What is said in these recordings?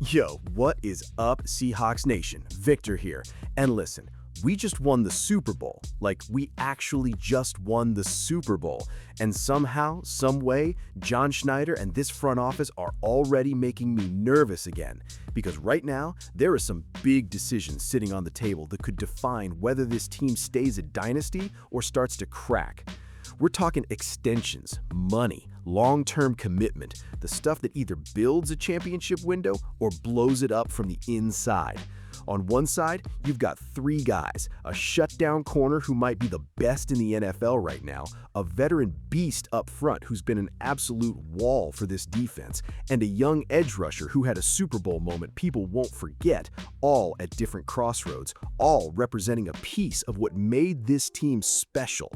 Yo, what is up, Seahawks Nation? Victor here. And listen, we just won the Super Bowl. Like, we actually just won the Super Bowl. And somehow, some way, John Schneider and this front office are already making me nervous again. Because right now, there are some big decisions sitting on the table that could define whether this team stays a dynasty or starts to crack. We're talking extensions, money, long-term commitment, the stuff that either builds a championship window or blows it up from the inside. On one side, you've got three guys, a shutdown corner who might be the best in the NFL right now, a veteran beast up front who's been an absolute wall for this defense, and a young edge rusher who had a Super Bowl moment people won't forget, all at different crossroads, all representing a piece of what made this team special.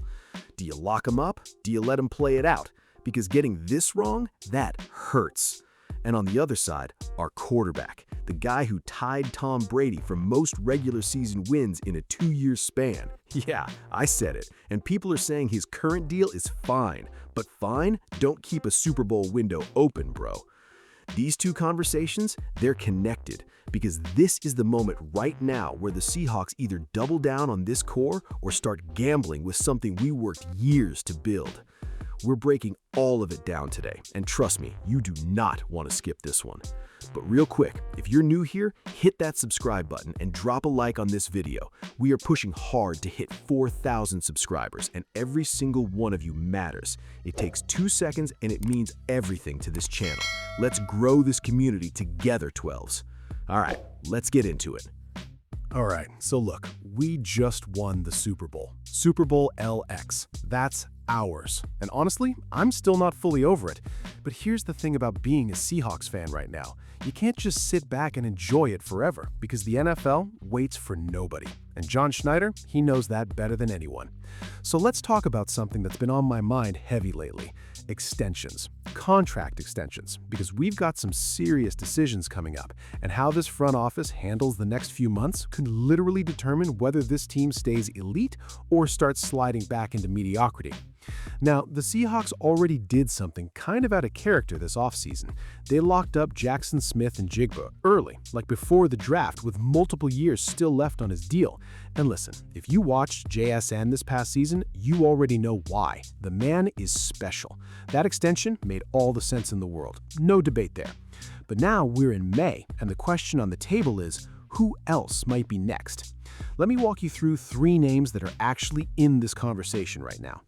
Do you lock them up? Do you let them play it out? Because getting this wrong, that hurts. And on the other side, our quarterback, the guy who tied Tom Brady for most regular season wins in a 2-year span. Yeah, I said it. And people are saying his current deal is fine. But fine, don't keep a Super Bowl window open, bro. These two conversations, they're connected because this is the moment right now where the Seahawks either double down on this core or start gambling with something we worked years to build. We're breaking all of it down today, and trust me, you do not want to skip this one. But real quick, if you're new here, hit that subscribe button and drop a like on this video. We are pushing hard to hit 4,000 subscribers, and every single one of you matters. It takes 2 seconds, and it means everything to this channel. Let's grow this community together, 12s. All right, let's get into it. All right, so look, we just won the Super Bowl. Super Bowl LX. That's ours. And honestly, I'm still not fully over it. But here's the thing about being a Seahawks fan right now. You can't just sit back and enjoy it forever because the NFL waits for nobody. And John Schneider, he knows that better than anyone. So let's talk about something that's been on my mind heavy lately. Extensions. Contract extensions. Because we've got some serious decisions coming up. And how this front office handles the next few months could literally determine whether this team stays elite or starts sliding back into mediocrity. Now, the Seahawks already did something kind of out of character this offseason. They locked up Jackson Smith and Jigba early, like before the draft, with multiple years still left on his deal. And listen, if you watched JSN this past season, you already know why. The man is special. That extension made all the sense in the world. No debate there. But now we're in May, and the question on the table is, who else might be next? Let me walk you through 3 names that are actually in this conversation right now.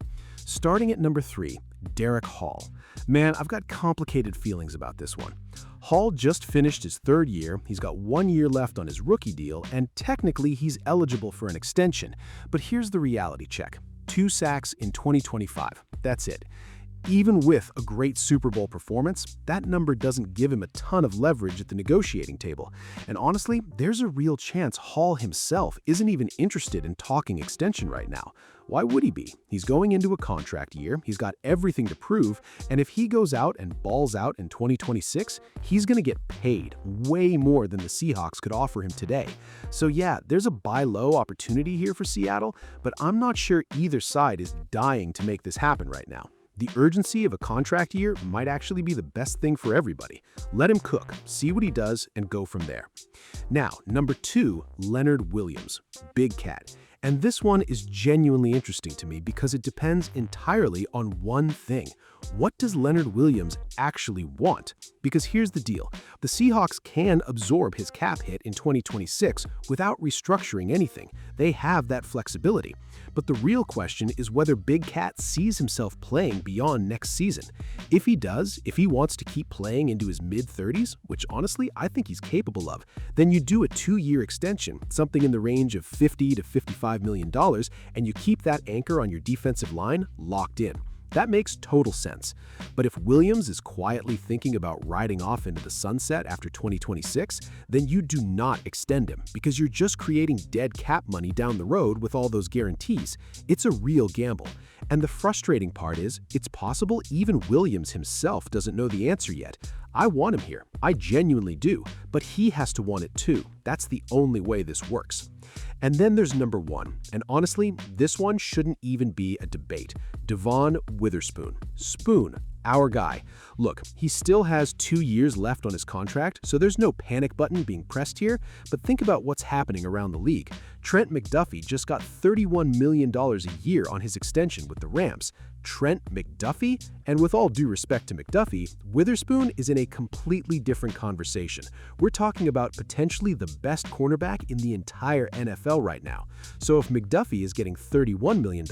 Starting at number 3, Derek Hall. Man, I've got complicated feelings about this one. Hall just finished his 3rd year, he's got 1 year left on his rookie deal, and technically he's eligible for an extension. But here's the reality check. 2 sacks in 2025. That's it. Even with a great Super Bowl performance, that number doesn't give him a ton of leverage at the negotiating table. And honestly, there's a real chance Hall himself isn't even interested in talking extension right now. Why would he be? He's going into a contract year, he's got everything to prove, and if he goes out and balls out in 2026, he's going to get paid way more than the Seahawks could offer him today. So yeah, there's a buy low opportunity here for Seattle, but I'm not sure either side is dying to make this happen right now. The urgency of a contract year might actually be the best thing for everybody. Let him cook, see what he does, and go from there. Now, number 2, Leonard Williams, Big Cat. And this one is genuinely interesting to me because it depends entirely on one thing. What does Leonard Williams actually want? Because here's the deal. The Seahawks can absorb his cap hit in 2026 without restructuring anything. They have that flexibility. But the real question is whether Big Cat sees himself playing beyond next season. If he does, if he wants to keep playing into his mid-30s, which honestly I think he's capable of, then you do a 2-year extension, something in the range of $50 to $55 million, and you keep that anchor on your defensive line locked in. That makes total sense. But if Williams is quietly thinking about riding off into the sunset after 2026, then you do not extend him because you're just creating dead cap money down the road with all those guarantees. It's a real gamble. And the frustrating part is, it's possible even Williams himself doesn't know the answer yet. I want him here. I genuinely do. But he has to want it too. That's the only way this works. And then there's number 1. And honestly, this one shouldn't even be a debate. Devon Witherspoon. Spoon. our guy. Look, he still has 2 years left on his contract, so there's no panic button being pressed here, but think about what's happening around the league. Trent McDuffie just got $31 million a year on his extension with the Rams. Trent McDuffie? And with all due respect to McDuffie, Witherspoon is in a completely different conversation. We're talking about potentially the best cornerback in the entire NFL right now. So if McDuffie is getting $31 million,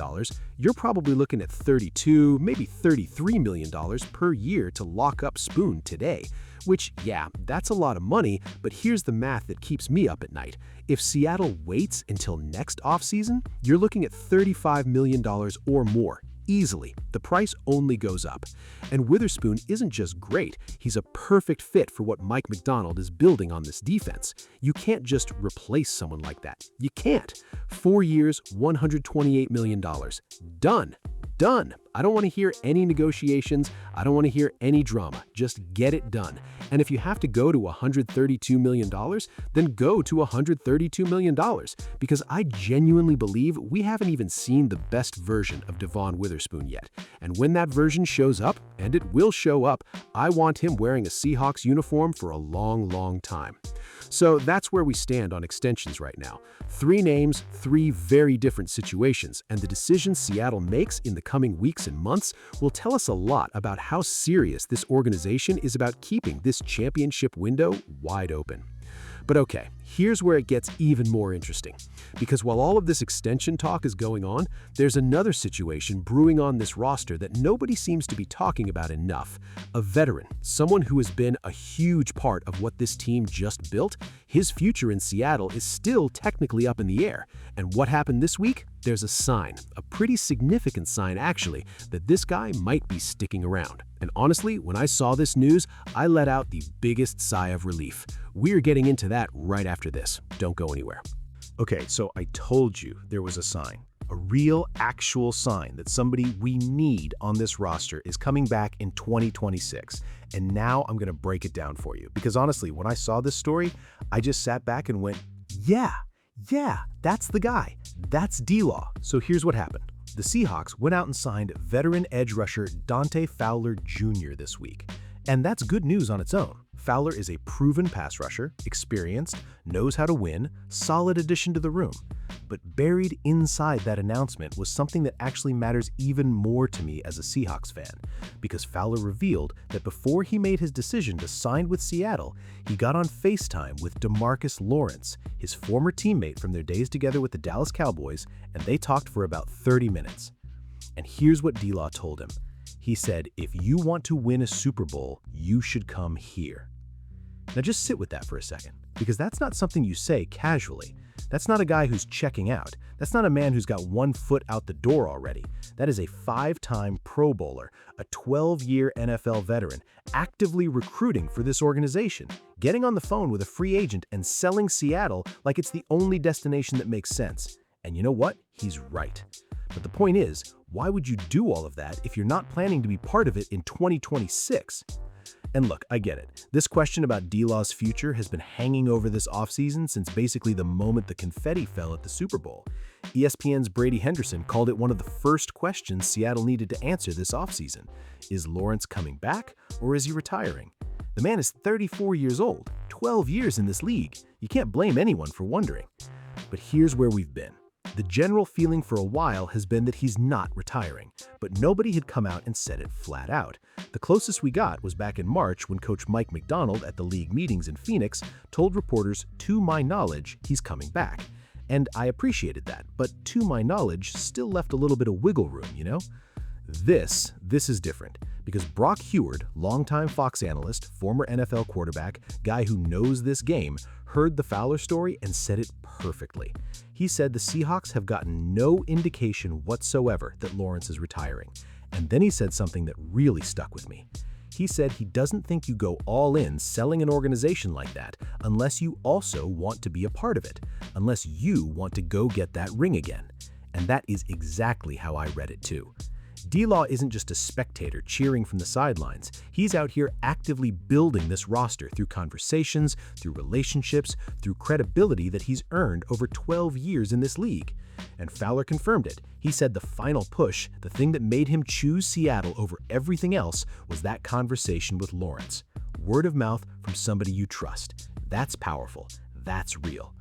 you're probably looking at $32, maybe $33 million per year to lock up Spoon today. Which, yeah, that's a lot of money, but here's the math that keeps me up at night. If Seattle waits until next offseason, you're looking at $35 million or more. Easily. The price only goes up. And Witherspoon isn't just great, he's a perfect fit for what Mike Macdonald is building on this defense. You can't just replace someone like that. You can't. 4 years, $128 million. Done. Done. I don't want to hear any negotiations. I don't want to hear any drama. Just get it done. And if you have to go to $132 million, then go to $132 million. Because I genuinely believe we haven't even seen the best version of Devon Witherspoon yet. And when that version shows up, and it will show up, I want him wearing a Seahawks uniform for a long, long time. So that's where we stand on extensions right now. 3 names, 3 very different situations, and the decisions Seattle makes in the coming weeks and months will tell us a lot about how serious this organization is about keeping this championship window wide open. But okay, here's where it gets even more interesting. Because while all of this extension talk is going on, there's another situation brewing on this roster that nobody seems to be talking about enough. A veteran, someone who has been a huge part of what this team just built. His future in Seattle is still technically up in the air. And what happened this week? There's a sign, a pretty significant sign actually, that this guy might be sticking around. And honestly, when I saw this news, I let out the biggest sigh of relief. We're getting into that right after this. Don't go anywhere. Okay, so I told you there was a sign. A real, actual sign that somebody we need on this roster is coming back in 2026. And now I'm going to break it down for you. Because honestly, when I saw this story, I just sat back and went, yeah, that's the guy. That's D-Law. So here's what happened. The Seahawks went out and signed veteran edge rusher Dante Fowler Jr. this week. And that's good news on its own. Fowler is a proven pass rusher, experienced, knows how to win, solid addition to the room. But buried inside that announcement was something that actually matters even more to me as a Seahawks fan, because Fowler revealed that before he made his decision to sign with Seattle, he got on FaceTime with Demarcus Lawrence, his former teammate from their days together with the Dallas Cowboys, and they talked for about 30 minutes. And here's what D-Law told him. He said, if you want to win a Super Bowl, you should come here. Now just sit with that for a second, because that's not something you say casually. That's not a guy who's checking out. That's not a man who's got 1 foot out the door already. That is a 5-time Pro Bowler, a 12-year NFL veteran, actively recruiting for this organization, getting on the phone with a free agent and selling Seattle like it's the only destination that makes sense. And you know what? He's right. But the point is, why would you do all of that if you're not planning to be part of it in 2026? And look, I get it. This question about D-Law's future has been hanging over this offseason since basically the moment the confetti fell at the Super Bowl. ESPN's Brady Henderson called it one of the first questions Seattle needed to answer this offseason. Is Lawrence coming back, or is he retiring? The man is 34 years old, 12 years in this league. You can't blame anyone for wondering. But here's where we've been. The general feeling for a while has been that he's not retiring, but nobody had come out and said it flat out. The closest we got was back in March when Coach Mike Macdonald at the league meetings in Phoenix told reporters, to my knowledge, he's coming back. And I appreciated that, but to my knowledge still left a little bit of wiggle room, you know? This is different, because Brock Heward, longtime Fox analyst, former NFL quarterback, guy who knows this game, heard the Fowler story and said it perfectly. He said the Seahawks have gotten no indication whatsoever that Lawrence is retiring. And then he said something that really stuck with me. He said he doesn't think you go all in selling an organization like that unless you also want to be a part of it, unless you want to go get that ring again. And that is exactly how I read it too. D-Law isn't just a spectator cheering from the sidelines. He's out here actively building this roster through conversations, through relationships, through credibility that he's earned over 12 years in this league. And Fowler confirmed it. He said the final push, the thing that made him choose Seattle over everything else, was that conversation with Lawrence. Word of mouth from somebody you trust. That's powerful. That's real.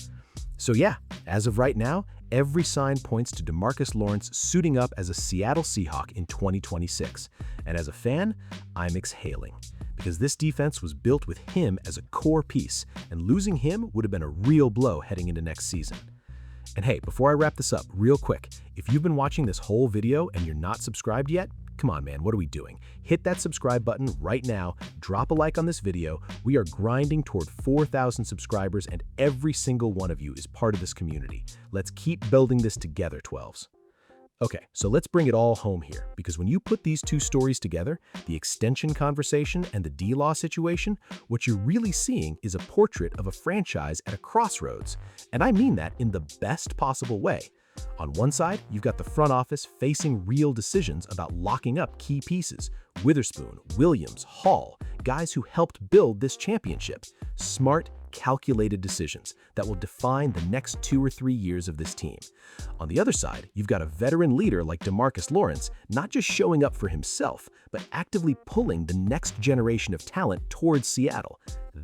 So yeah, as of right now, every sign points to Demarcus Lawrence suiting up as a Seattle Seahawk in 2026. And as a fan, I'm exhaling. Because this defense was built with him as a core piece, and losing him would have been a real blow heading into next season. And hey, before I wrap this up, real quick, if you've been watching this whole video and you're not subscribed yet, come on, man, what are we doing? Hit that subscribe button right now, drop a like on this video. We are grinding toward 4,000 subscribers, and every single one of you is part of this community. Let's keep building this together, 12s. Okay, so let's bring it all home here, because when you put these two stories together, the extension conversation and the D-Law situation, what you're really seeing is a portrait of a franchise at a crossroads. And I mean that in the best possible way. On one side, you've got the front office facing real decisions about locking up key pieces. Witherspoon, Williams, Hall, guys who helped build this championship. Smart, calculated decisions that will define the next 2 or 3 years of this team. On the other side, you've got a veteran leader like Demarcus Lawrence, not just showing up for himself, but actively pulling the next generation of talent towards Seattle.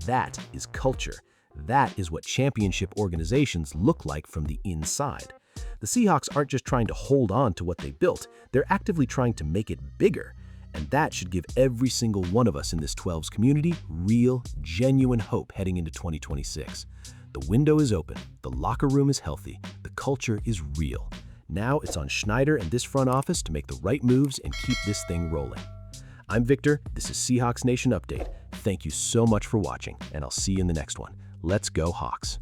That is culture. That is what championship organizations look like from the inside. The Seahawks aren't just trying to hold on to what they built, they're actively trying to make it bigger. And that should give every single one of us in this 12s community real, genuine hope heading into 2026. The window is open, the locker room is healthy, the culture is real. Now it's on Schneider and this front office to make the right moves and keep this thing rolling. I'm Victor, this is Seahawks Nation Update. Thank you so much for watching, and I'll see you in the next one. Let's go Hawks!